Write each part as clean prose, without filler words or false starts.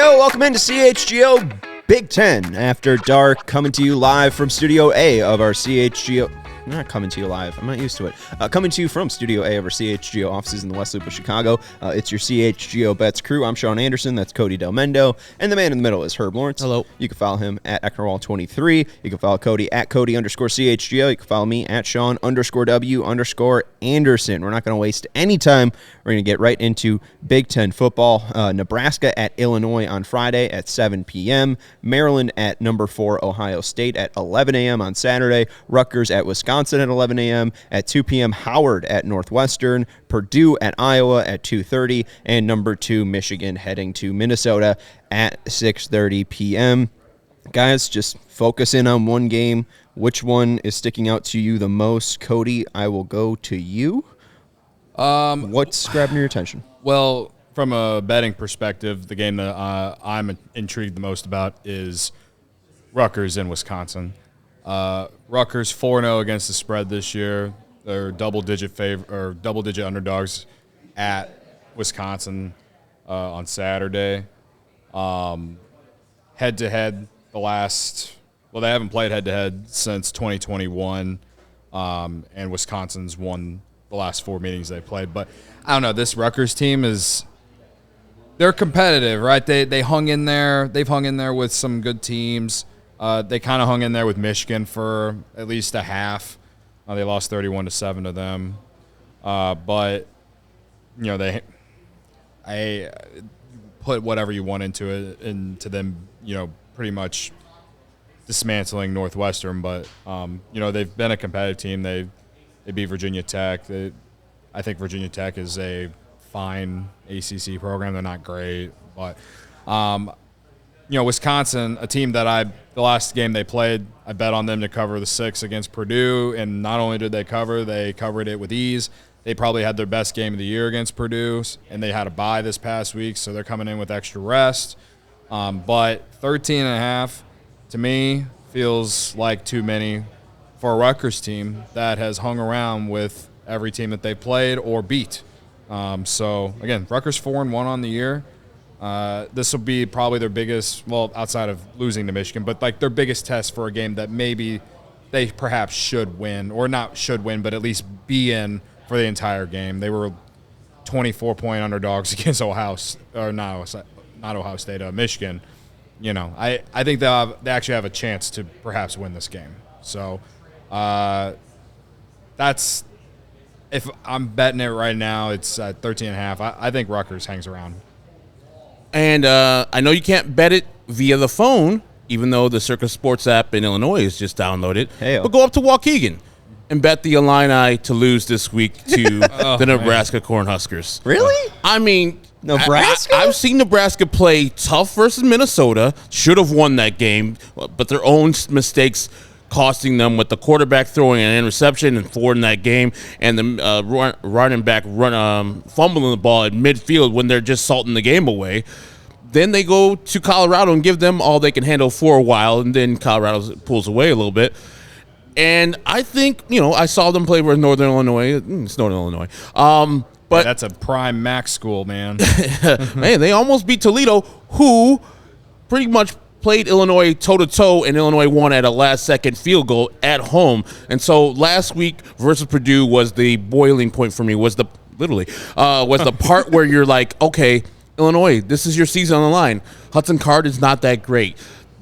Yo, welcome into CHGO Big Ten After Dark, coming to you live from Studio A of our CHGO... Not coming to you live. I'm not used to it. Coming to you from Studio A of our CHGO offices in the West Loop of Chicago. It's your CHGO Bets crew. I'm Sean Anderson. That's Cody Delmendo. And the man in the middle is Herb Lawrence. Hello. You can follow him at Ecknerwall23. You can follow Cody at Cody_CHGO. You can follow me at Sean_W_Anderson. We're not going to waste any time. We're going to get right into Big Ten football. Nebraska at Illinois on Friday at 7 p.m. Maryland at number 4 Ohio State at 11 a.m. on Saturday. Rutgers at Wisconsin at 11 a.m. At 2 p.m., Howard at Northwestern, Purdue at Iowa at 2:30, and number 2 Michigan heading to Minnesota at 6:30 p.m. Guys, just focus in on one game. Which one is sticking out to you the most? Cody, I will go to you. What's grabbing your attention? Well, from a betting perspective, the game that I'm intrigued the most about is Rutgers in Wisconsin. Rutgers 4-0 against the spread this year. They're double-digit underdogs at Wisconsin on Saturday. Head-to-head, they haven't played head-to-head since 2021, and Wisconsin's won the last 4 meetings they played. But I don't know, this Rutgers team they're competitive, right? They hung in there. They've hung in there with some good teams. They kind of hung in there with Michigan for at least a half. They lost 31-7 to them. But, you know, I put whatever you want into them, you know, pretty much dismantling Northwestern. But, you know, they've been a competitive team. They beat Virginia Tech. I think Virginia Tech is a fine ACC program. They're not great. But, you know, Wisconsin, a team that the last game they played, I bet on them to cover the 6 against Purdue, and not only did they covered it with ease. They probably had their best game of the year against Purdue, and they had a bye this past week, so they're coming in with extra rest. But 13.5, to me, feels like too many for a Rutgers team that has hung around with every team that they played or beat. So, again, Rutgers 4-1 on the year. This will be probably their biggest, well, outside of losing to Michigan, but like their biggest test for a game that maybe they perhaps should win, or not should win, but at least be in for the entire game. They were 24-point underdogs against Michigan. You know, I think they actually have a chance to perhaps win this game. So that's, if I'm betting it right now, it's at 13.5. I think Rutgers hangs around. And I know you can't bet it via the phone, even though the Circus Sports app in Illinois is just downloaded. Hey-o. But go up to Waukegan and bet the Illini to lose this week to the Nebraska Cornhuskers. Really? I mean, Nebraska? I've seen Nebraska play tough versus Minnesota. Should have won that game, but their own mistakes costing them, with the quarterback throwing an interception and forwarding that game, and the running back fumbling the ball at midfield when they're just salting the game away. Then they go to Colorado and give them all they can handle for a while, and then Colorado pulls away a little bit. And I think, you know, I saw them play with Northern Illinois. It's Northern Illinois. But that's a prime MAC school, man. Man, they almost beat Toledo, who pretty much played Illinois toe-to-toe, and Illinois won at a last-second field goal at home. And so last week versus Purdue was the boiling point for me, was the part where you're like, okay, Illinois, this is your season on the line. Hudson Card is not that great.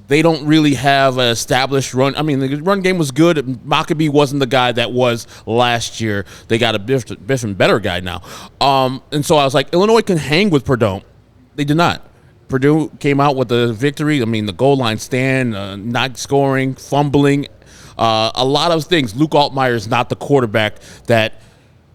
They don't really have an established run. I mean, the run game was good. Maccabee wasn't the guy that was last year. They got a different, better guy now. And so I was like, Illinois can hang with Purdue. They did not. Purdue came out with a victory. I mean, the goal line stand, not scoring, fumbling, a lot of things. Luke Altmaier is not the quarterback that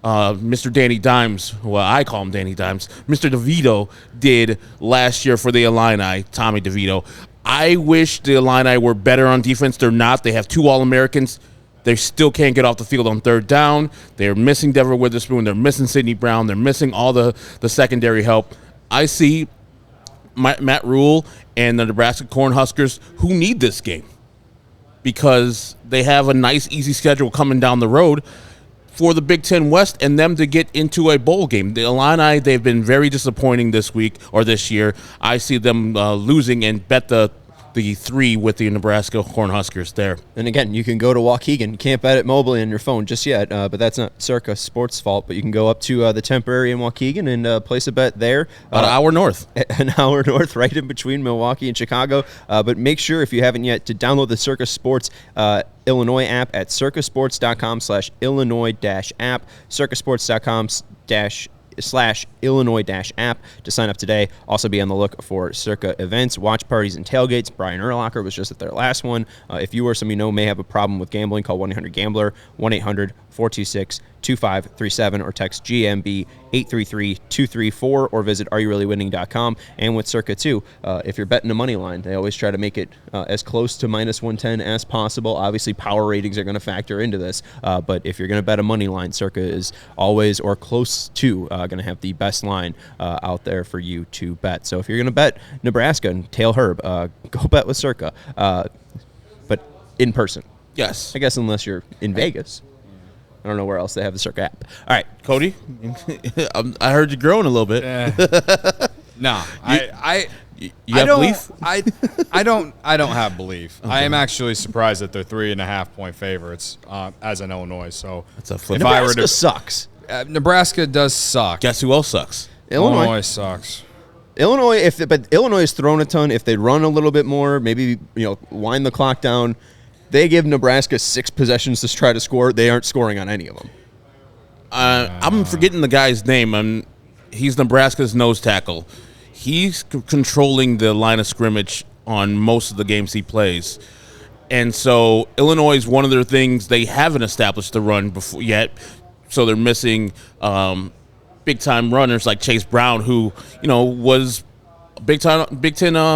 Mr. Danny Dimes, well, I call him Danny Dimes, Mr. DeVito did last year for the Illini, Tommy DeVito. I wish the Illini were better on defense. They're not. They have 2 All-Americans. They still can't get off the field on third down. They're missing Dever Witherspoon. They're missing Sidney Brown. They're missing all the secondary help. I see Matt Rule and the Nebraska Cornhuskers, who need this game because they have a nice, easy schedule coming down the road. for the Big Ten West and them to get into a bowl game. The Illini, they've been very disappointing this week or this year. I see them losing, and bet the 3 with the Nebraska Cornhuskers there. And again, you can go to Waukegan. You can't bet it mobilely on your phone just yet, but that's not Circa Sports' fault. But you can go up to the Temporary in Waukegan and place a bet there. About an hour north. An hour north, right in between Milwaukee and Chicago. But make sure, if you haven't yet, to download the Circa Sports Illinois app at circasports.com/Illinois-app, circasports.com/Illinois-app to sign up today. Also be on the look for Circa events, watch parties, and tailgates. Brian Urlacher was just at their last one. If you or somebody you know may have a problem with gambling, call 1-800-GAMBLER, 1-800-426-2537, or text GMB 833-234, or visit areyoureallywinning.com. And with Circa, too, if you're betting a money line, they always try to make it as close to -110 as possible. Obviously, power ratings are going to factor into this, but if you're going to bet a money line, Circa is always or close to going to have the best line out there for you to bet. So if you're going to bet Nebraska and Tail Herb, go bet with Circa, but in person. Yes. I guess unless you're in Vegas. I don't know where else they have the Circa app. All right, Cody, I heard you growing a little bit. No, You have belief? I don't have belief. Okay. I am actually surprised that they're 3.5-point favorites as an Illinois. So that's a flip. Nebraska sucks. Nebraska does suck. Guess who else sucks? Illinois sucks. Illinois, but Illinois has thrown a ton. If they run a little bit more, maybe wind the clock down. They give Nebraska 6 possessions to try to score. They aren't scoring on any of them. I'm forgetting the guy's name. He's Nebraska's nose tackle. He's controlling the line of scrimmage on most of the games he plays. And so Illinois is one of their things. They haven't established the run before yet, so they're missing big-time runners like Chase Brown, who was Big Ten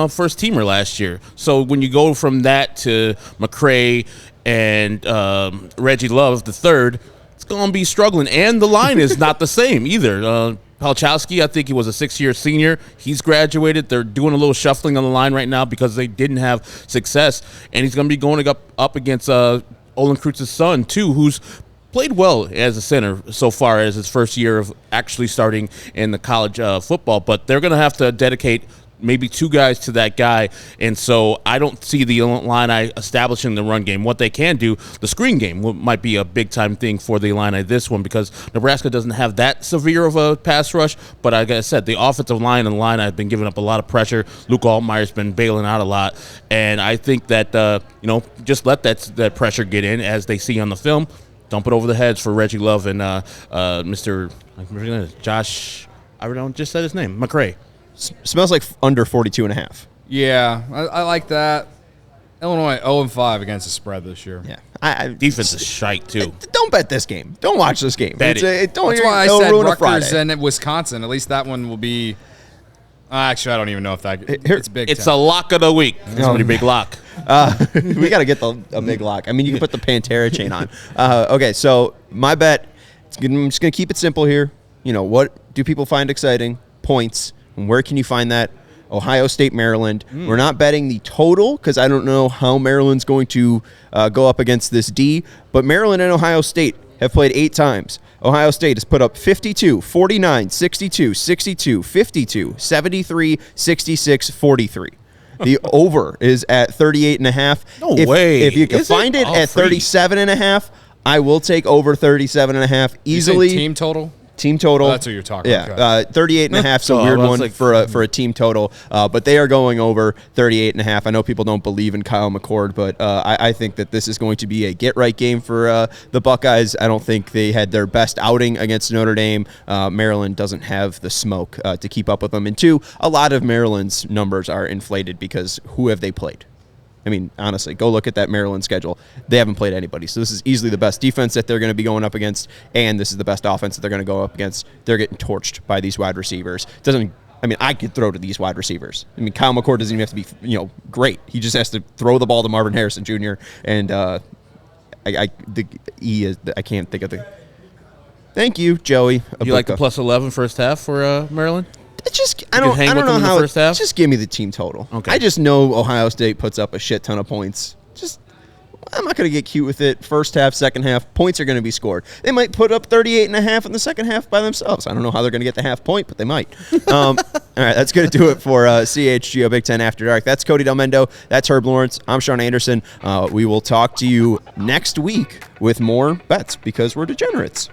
first teamer last year. So when you go from that to McCray and Reggie Love the third, it's going to be struggling. And the line is not the same either. Palchowski, I think he was a 6-year senior. He's graduated. They're doing a little shuffling on the line right now because they didn't have success. And he's going to be going up against Olin Kreutz's son, too, who's played well as a center so far as his first year of actually starting in the college football. But they're going to have to dedicate maybe 2 guys to that guy, and so I don't see the Illini establishing the run game. What they can do, the screen game might be a big-time thing for the Illini this one, because Nebraska doesn't have that severe of a pass rush, but like I said, the offensive line and the line have been giving up a lot of pressure. Luke Altmaier's been bailing out a lot, and I think that just let that pressure get in as they see on the film. Dump it over the heads for Reggie Love and Mr. Josh, I just said his name, McCray. Smells like under 42.5. Yeah, I like that. Illinois 0-5 against the spread this year. Yeah, defense is shite too. Don't bet this game. Don't watch this game. Bet it. That's why I said Rutgers and Wisconsin. At least that one will be. Actually, I don't even know if that. It's big. It's a lock of the week. It's a big lock. We got to get a big lock. I mean, you can put the Pantera chain on. Okay, so my bet. I'm just gonna keep it simple here. What do people find exciting? Points. And where can you find that? Ohio State, Maryland. We're not betting the total because I don't know how Maryland's going to go up against this D. But Maryland and Ohio State have played 8 times. Ohio State has put up 52, 49, 62, 62, 52, 73, 66, 43. The over is at 38.5. No way. If you can find it at 37.5, I will take over 37.5 easily. You say team total? Team total. Oh, that's what you're talking about. 38.5 is a weird one for a team total, but they are going over 38.5. I know people don't believe in Kyle McCord, but I think that this is going to be a get-right game for the Buckeyes. I don't think they had their best outing against Notre Dame. Maryland doesn't have the smoke to keep up with them. And 2, a lot of Maryland's numbers are inflated because who have they played? I mean, honestly, go look at that Maryland schedule. They haven't played anybody. So this is easily the best defense that they're going to be going up against, and this is the best offense that they're going to go up against. They're getting torched by these wide receivers. I could throw to these wide receivers. I mean, Kyle McCord doesn't even have to be, great. He just has to throw the ball to Marvin Harrison Jr. And I can't think of the. Thank you, Joey. You like the plus 11 first half for Maryland? I don't know how. First half? Just give me the team total. Okay. I just know Ohio State puts up a shit ton of points. Just I'm not going to get cute with it. First half, second half, points are going to be scored. They might put up 38.5 in the second half by themselves. I don't know how they're going to get the half point, but they might. All right, that's going to do it for CHGO Big Ten After Dark. That's Cody Delmendo. That's Herb Lawrence. I'm Sean Anderson. We will talk to you next week with more bets because we're degenerates.